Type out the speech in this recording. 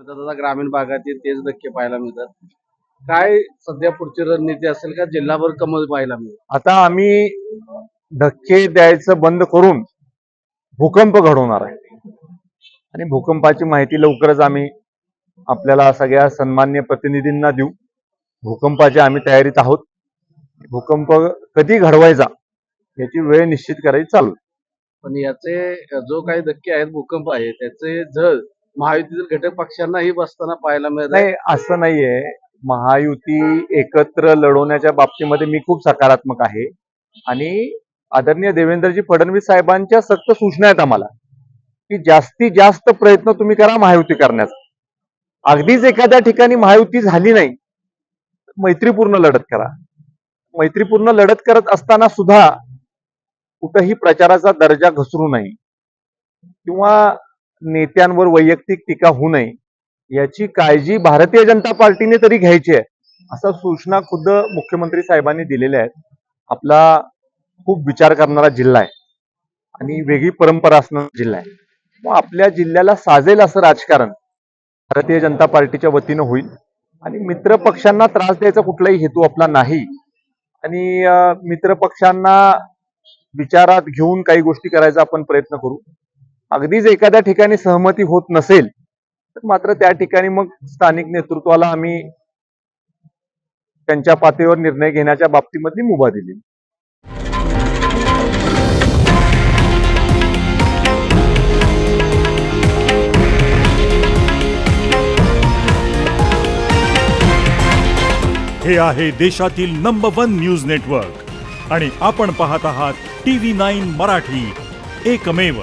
मिळतात, आता ग्रामीण भागातील तेच धक्के पाहायला मिळतात. काय सध्या पुढची रणनीती असेल का जिल्हाभर कमल पाहायला मिळेल? आता आम्ही धक्के द्यायचं बंद करून भूकंप घडवणार आहे आणि भूकंपाची माहिती लवकरच आम्ही आपल्याला सगळ्या सन्मान्य प्रतिनिधींना देऊ. भूकंपाची आम्ही तयारीत आहोत. भूकंप कधी घडवायचा याची वेळ निश्चित करायची चालू. पण याचे जो काही धक्के आहेत, भूकंप आहे, त्याचे झळ महायुतीतील घटक पक्षांनाही बसताना पाहायला मिळत आहे. नाही, असं नाहीये. महायुती एकत्र लढवण्याच्या बाबतीमध्ये मी खूप सकारात्मक आहे आणि आदरणीय देवेंद्रजी फडणवीस साहेबांच्या सक्त सूचना आहेत आम्हाला की जास्तीत जास्त प्रयत्न तुम्ही करा महायुती करण्याचा. अगदीच एखाद्या ठिकाणी महायुती झाली नाही, मैत्रीपूर्ण लढत करा. मैत्रीपूर्ण लढत करत असताना सुद्धा कुठंही प्रचाराचा दर्जा घसरू नये किंवा नेत्यांवर वैयक्तिक टीका होऊ नये याची काळजी भारतीय जनता पार्टीने तरी घ्यायची आहे, अशा सूचना खुद्द मुख्यमंत्री साहेबांनी दिलेल्या आहेत. आपला खूप विचार करणारा जिल्हा आहे आणि वेगळी परंपरा असणारा जिल्हा आहे. मग आपल्या जिल्ह्याला साजेल असं राजकारण भारतीय जनता पार्टीच्या वतीनं होईल आणि मित्र पक्षांना त्रास द्यायचा कुठलाही हेतू आपला नाही आणि मित्र पक्षांना विचारात घेऊन काही गोष्टी करायचा आपण प्रयत्न करू. अगदीच एखाद्या ठिकाणी सहमती होत नसेल तर मात्र त्या ठिकाणी मग स्थानिक नेतृत्वाला आम्ही त्यांच्या पातळीवर निर्णय घेण्याच्या बाबतीमधली मुभा दिली. हे आहे देशातील नंबर 1 न्यूज नेटवर्क आणि आपण पाहत आहात TV9 मराठी, एकमेव.